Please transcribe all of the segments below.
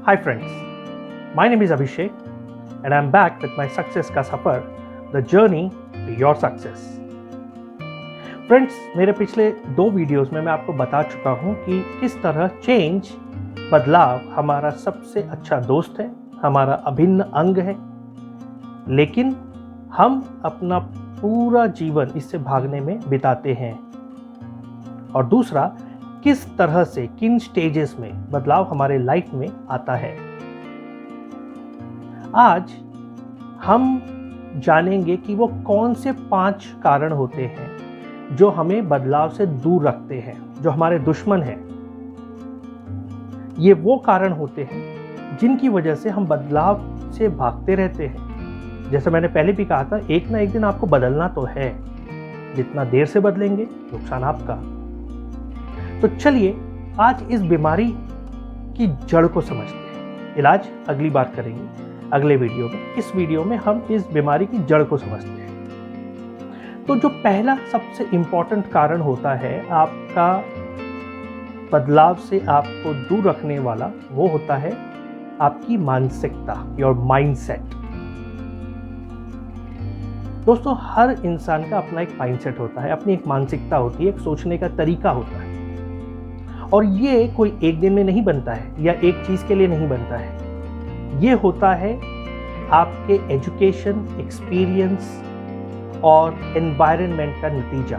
Hi friends, my name is Abhishek and I'm back with my Success का सफर, The Journey to Your Success. Friends, मेरे पिछले 2 videos में मैं आपको बता चुका हूँ कि किस तरह चेंज, बदलाव हमारा सबसे अच्छा दोस्त है, हमारा अभिन्न अंग है, लेकिन हम अपना पूरा जीवन इससे भागने में बिताते हैं। और दूसरा, किस तरह से किन स्टेजेस में बदलाव हमारे लाइफ में आता है। आज हम जानेंगे कि वो कौन से 5 कारण होते हैं जो हमें बदलाव से दूर रखते हैं, जो हमारे दुश्मन हैं। ये वो कारण होते हैं जिनकी वजह से हम बदलाव से भागते रहते हैं। जैसे मैंने पहले भी कहा था, एक ना एक दिन आपको बदलना तो है, जितना देर से बदलेंगे नुकसान आपका। तो चलिए आज इस बीमारी की जड़ को समझते हैं। इलाज अगली बार करेंगे, अगले वीडियो में। इस वीडियो में हम इस बीमारी की जड़ को समझते हैं। तो जो पहला सबसे इंपॉर्टेंट कारण होता है आपका बदलाव से आपको दूर रखने वाला, वो होता है आपकी मानसिकता, योर माइंडसेट। दोस्तों, हर इंसान का अपना एक माइंडसेट होता है, अपनी एक मानसिकता होती है, एक सोचने का तरीका होता है। और ये कोई एक दिन में नहीं बनता है या एक चीज के लिए नहीं बनता है। ये होता है आपके एजुकेशन, एक्सपीरियंस और एनवायरनमेंट का नतीजा।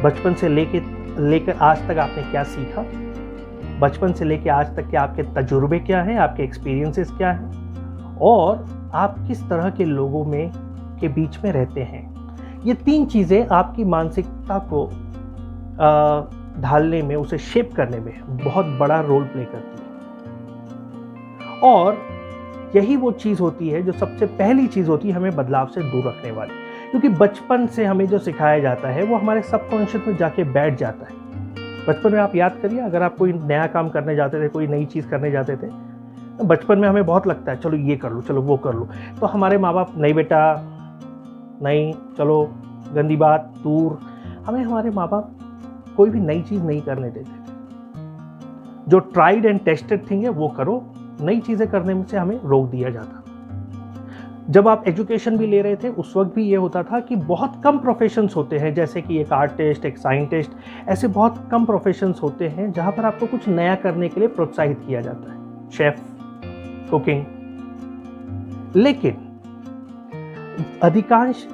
बचपन से लेकर आज तक आपने क्या सीखा, बचपन से लेकर आज तक के आपके तजुर्बे क्या हैं, आपके एक्सपीरियंसेस क्या हैं, और आप किस तरह के लोगों में के बीच में रहते हैं। ये 3 चीज़ें आपकी मानसिकता को ढालने में, उसे शेप करने में बहुत बड़ा रोल प्ले करती है। और यही वो चीज़ होती है जो सबसे पहली चीज़ होती है हमें बदलाव से दूर रखने वाली। क्योंकि बचपन से हमें जो सिखाया जाता है वो हमारे सबकॉन्शियस में जाके बैठ जाता है। बचपन में आप याद करिए, अगर आप कोई नया काम करने जाते थे, कोई नई चीज़ करने जाते थे, तो बचपन में हमें बहुत लगता है चलो ये कर लो, चलो वो कर लो। तो हमारे माँ बाप, नहीं बेटा नहीं, चलो गंदी बात, दूर। हमें हमारे माँ बाप कोई भी नई चीज़ नहीं करने देते थे। जो ट्राइड एंड टेस्टेड थिंग है वो करो, नई चीज़ें करने में से हमें रोक दिया जाता। जब आप एजुकेशन भी ले रहे थे उस वक्त भी ये होता था कि बहुत कम प्रोफेशंस होते हैं, जैसे कि एक आर्टिस्ट, एक साइंटिस्ट, ऐसे बहुत कम प्रोफेशंस होते हैं जहाँ पर आपको कुछ नया करने के लिए प्रोत्साहित किया जाता है, शेफ, कुकिंग। लेकिन अधिकांश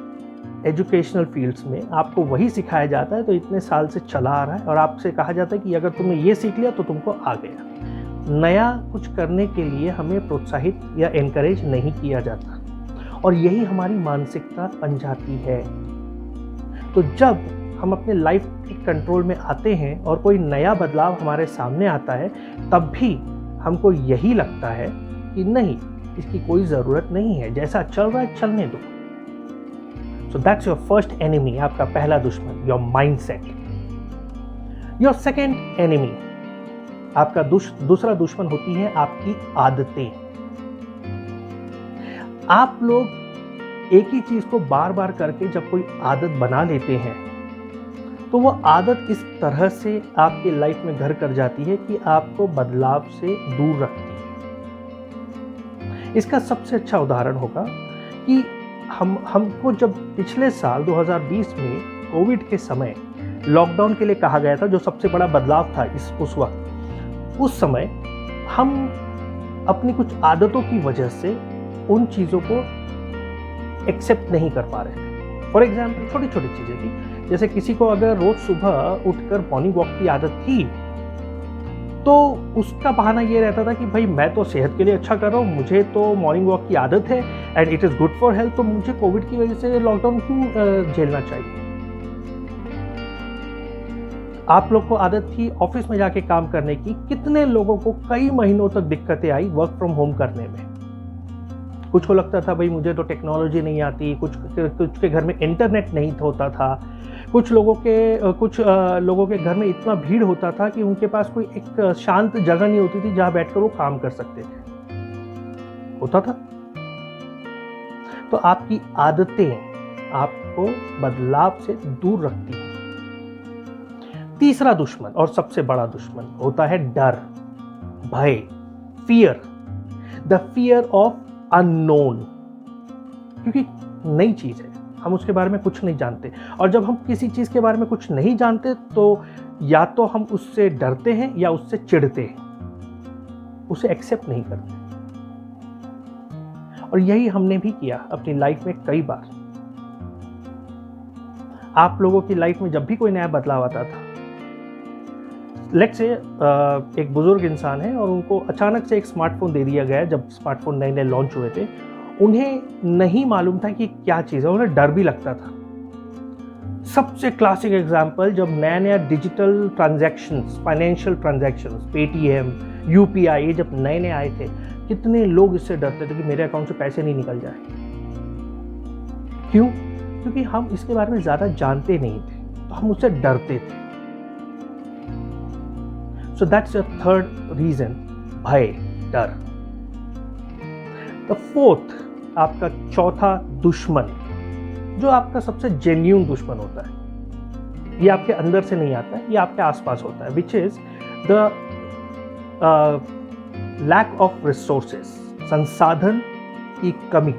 एजुकेशनल फील्ड्स में आपको वही सिखाया जाता है तो इतने साल से चला आ रहा है, और आपसे कहा जाता है कि अगर तुमने ये सीख लिया तो तुमको आ गया। नया कुछ करने के लिए हमें प्रोत्साहित या एनकरेज नहीं किया जाता, और यही हमारी मानसिकता बन जाती है। तो जब हम अपने लाइफ के कंट्रोल में आते हैं और कोई नया बदलाव हमारे सामने आता है, तब भी हमको यही लगता है कि नहीं, इसकी कोई ज़रूरत नहीं है, जैसा चल रहा है चलने दो। So that's your first enemy, आपका पहला दुश्मन, your mindset. Your second enemy, आपका दूसरा दुश्मन होती है आपकी आदतें। आप लोग एक ही चीज को बार बार करके जब कोई आदत बना लेते हैं तो वो आदत इस तरह से आपके लाइफ में घर कर जाती है कि आपको बदलाव से दूर रखती है। इसका सबसे अच्छा उदाहरण होगा कि हमको जब पिछले साल 2020 में कोविड के समय लॉकडाउन के लिए कहा गया था, जो सबसे बड़ा बदलाव था उस वक्त, उस समय हम अपनी कुछ आदतों की वजह से उन चीज़ों को एक्सेप्ट नहीं कर पा रहे थे। फॉर एग्जाम्पल, छोटी छोटी चीज़ें थी, जैसे किसी को अगर रोज सुबह उठकर मॉर्निंग वॉक की आदत थी तो उसका बहाना ये रहता था कि भाई मैं तो सेहत के लिए अच्छा कर रहा हूँ, मुझे तो मॉर्निंग वॉक की आदत है and it is good for health, तो मुझे कोविड की वजह से लॉकडाउन क्यों झेलना चाहिए। आप लोग को आदत थी ऑफिस में जाके काम करने की, कितने लोगों को कई महीनों तक दिक्कतें आई वर्क फ्रॉम होम करने में। कुछ को लगता था भाई मुझे तो टेक्नोलॉजी नहीं आती, कुछ के घर में इंटरनेट नहीं होता था, कुछ लोगों के घर में इतना भीड़ होता था कि उनके पास कोई एक शांत जगह नहीं होती थी जहां बैठकर वो काम कर सकते थे। होता था। तो आपकी आदतें आपको बदलाव से दूर रखती हैं। तीसरा दुश्मन और सबसे बड़ा दुश्मन होता है डर। भय, fear, the fear of unknown, क्योंकि नई चीज है, हम उसके बारे में कुछ नहीं जानते। और जब हम किसी चीज के बारे में कुछ नहीं जानते तो या तो हम उससे डरते हैं या उससे चिढ़ते हैं, उसे एक्सेप्ट नहीं करते। और यही हमने भी किया अपनी लाइफ में कई बार। आप लोगों की लाइफ में जब भी कोई नया बदलाव आता था, लेट्स से एक बुजुर्ग इंसान है और उनको अचानक से एक स्मार्टफोन दे दिया गया, जब स्मार्टफोन नए नए लॉन्च हुए थे, उन्हें नहीं मालूम था कि क्या चीज़ है, उन्हें डर भी लगता था। सबसे क्लासिक एग्जाम्पल, जब नया नया digital transactions, financial transactions, Paytm, UPI, ये जब नए नए आए थे, कितने लोग इससे डरते थे कि मेरे अकाउंट से पैसे नहीं निकल जाए। क्यों? क्योंकि हम इसके बारे में ज़्यादा जानते नहीं थे, तो हम उससे डरते थे। So that's the third reason, भय, डर। द फोर्थ, आपका चौथा दुश्मन, जो आपका सबसे जेन्युइन दुश्मन होता है, ये आपके अंदर से नहीं आता है, ये आपके आसपास होता है, which is the lack of resources, संसाधन की कमी।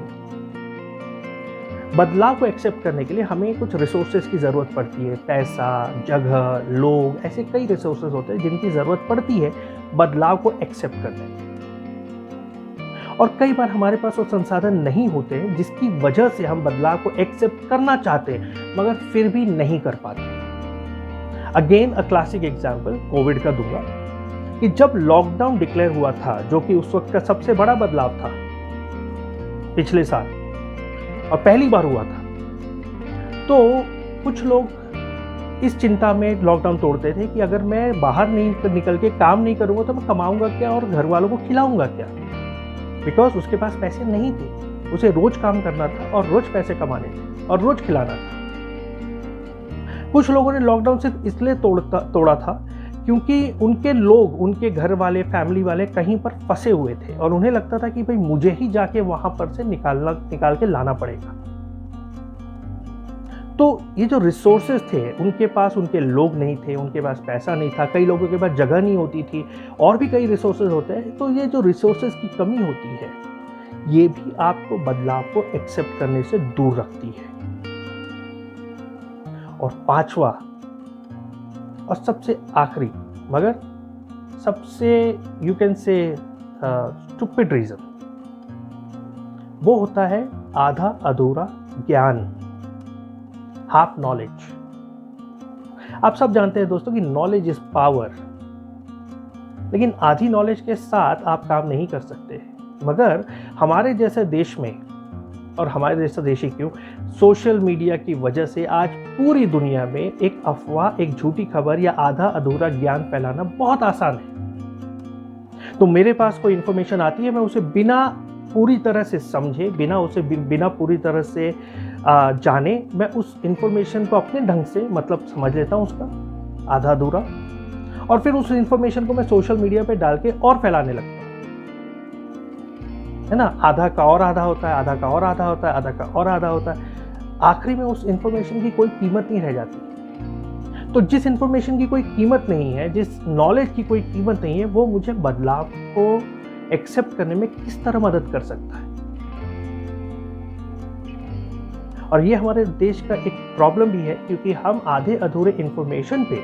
बदलाव को एक्सेप्ट करने के लिए हमें कुछ रिसोर्सेज की ज़रूरत पड़ती है, पैसा, जगह, लोग, ऐसे कई रिसोर्सेज होते हैं जिनकी ज़रूरत पड़ती है बदलाव को एक्सेप्ट करने में। और कई बार हमारे पास वो संसाधन नहीं होते हैं, जिसकी वजह से हम बदलाव को एक्सेप्ट करना चाहते हैं मगर फिर भी नहीं कर पाते। Again a classic example Covid का दूंगा कि जब लॉकडाउन डिक्लेयर हुआ था, जो कि उस वक्त का सबसे बड़ा बदलाव था पिछले साल और पहली बार हुआ था, तो कुछ लोग इस चिंता में लॉकडाउन तोड़ते थे कि अगर मैं बाहर नहीं निकल के काम नहीं करूंगा तो मैं कमाऊंगा क्या और घर वालों को खिलाऊंगा क्या, बिकॉज उसके पास पैसे नहीं थे। उसे रोज काम करना था और रोज पैसे कमाने थे और रोज खिलाना था। कुछ लोगों ने लॉकडाउन सिर्फ इसलिए तोड़ा था क्योंकि उनके लोग, उनके घर वाले, फैमिली वाले कहीं पर फंसे हुए थे और उन्हें लगता था कि भाई मुझे ही जाके वहां पर से निकाल के लाना पड़ेगा। तो ये जो रिसोर्सेज थे उनके पास, उनके लोग नहीं थे, उनके पास पैसा नहीं था, कई लोगों के पास जगह नहीं होती थी, और भी कई रिसोर्सेज होते हैं। तो ये जो रिसोर्सेज की कमी होती है, ये भी आपको बदलाव को एक्सेप्ट करने से दूर रखती है। और पांचवा और सबसे आखिरी मगर सबसे you can say stupid reason, वो होता है आधा अधूरा ज्ञान, हाफ नॉलेज। आप सब जानते हैं दोस्तों कि नॉलेज इज पावर, लेकिन आधी नॉलेज के साथ आप काम नहीं कर सकते। मगर हमारे जैसे देश में, और हमारे जैसा देश ही क्यों, सोशल मीडिया की वजह से आज पूरी दुनिया में एक अफवाह, एक झूठी खबर या आधा अधूरा ज्ञान फैलाना बहुत आसान है। तो मेरे पास कोई इंफॉर्मेशन आती है, मैं उसे बिना पूरी तरह से समझे, बिना पूरी तरह से जाने, मैं उस इंफॉर्मेशन को अपने ढंग से मतलब समझ लेता हूँ उसका आधा अधूरा, और फिर उस इंफॉर्मेशन को मैं सोशल मीडिया पे डाल के और फैलाने लगता हूँ, है ना। आधा का और आधा होता है, आधा का और आधा होता है, आधा का और आधा होता है। आखिरी में उस इंफॉर्मेशन की कोई कीमत नहीं रह जाती। तो जिस इंफॉर्मेशन की कोई कीमत नहीं है, जिस नॉलेज की कोई कीमत नहीं है, वो मुझे बदलाव को एक्सेप्ट करने में किस तरह मदद कर सकता है। और ये हमारे देश का एक प्रॉब्लम भी है, क्योंकि हम आधे अधूरे इंफॉर्मेशन पे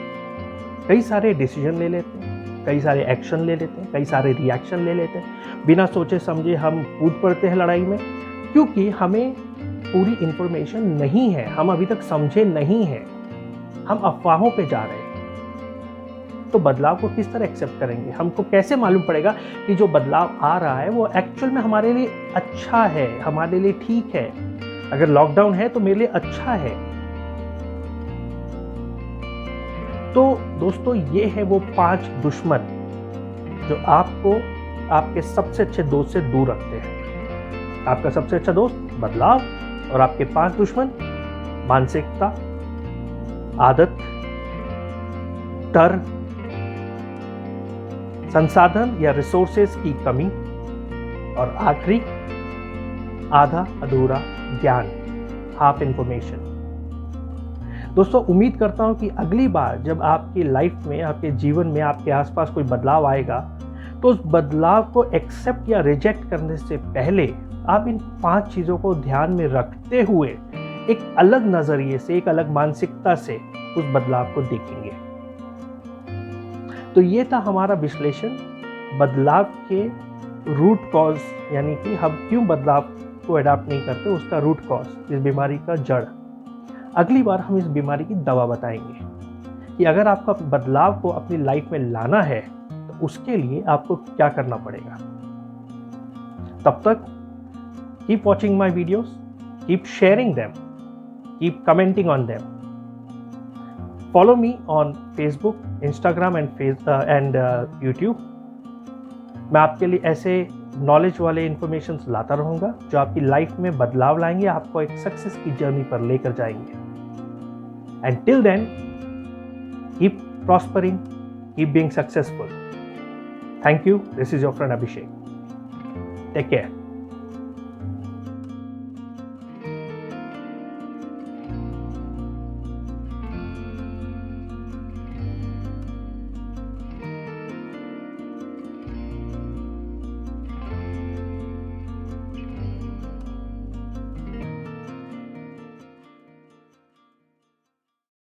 कई सारे डिसीजन ले लेते हैं, कई सारे एक्शन ले लेते हैं, कई सारे रिएक्शन ले लेते हैं, बिना सोचे समझे हम कूद पड़ते हैं लड़ाई में, क्योंकि हमें पूरी इंफॉर्मेशन नहीं है, हम अभी तक समझे नहीं हैं, हम अफवाहों पे जा रहे हैं। तो बदलाव को किस तरह एक्सेप्ट करेंगे? हमको कैसे मालूम पड़ेगा कि जो बदलाव आ रहा है वो एक्चुअल में हमारे लिए अच्छा है, हमारे लिए ठीक है? अगर लॉकडाउन है तो मेरे लिए अच्छा है। तो दोस्तों, ये है वो 5 दुश्मन जो आपको आपके सबसे अच्छे दोस्त से दूर रखते हैं। आपका सबसे अच्छा दोस्त बदलाव, और आपके 5 दुश्मन मानसिकता, आदत, डर, संसाधन या रिसोर्सेज की कमी, और आखिरी आधा अधूरा ज्ञान, हाफ इंफॉर्मेशन। दोस्तों, उम्मीद करता हूं कि अगली बार जब आपकी लाइफ में, आपके जीवन में, आपके आसपास कोई बदलाव आएगा, तो उस बदलाव को एक्सेप्ट या रिजेक्ट करने से पहले आप इन 5 चीज़ों को ध्यान में रखते हुए एक अलग नज़रिए से, एक अलग मानसिकता से उस बदलाव को देखेंगे। तो ये था हमारा विश्लेषण बदलाव के रूट कॉज, यानी कि हम क्यों बदलाव को अडॉप्ट नहीं करते, उसका रूट कॉज, इस बीमारी का जड़। अगली बार हम इस बीमारी की दवा बताएंगे कि अगर आपको बदलाव को अपनी लाइफ में लाना है तो उसके लिए आपको क्या करना पड़ेगा। तब तक keep watching my videos, keep sharing them, keep commenting on them, follow me on Facebook, Instagram and YouTube. मैं आपके लिए ऐसे नॉलेज वाले इंफॉर्मेशन लाता रहूंगा जो आपकी लाइफ में बदलाव लाएंगे, आपको एक सक्सेस की जर्नी पर लेकर जाएंगे। And till then, keep prospering, keep being successful. Thank you. This is your friend Abhishek. Take care.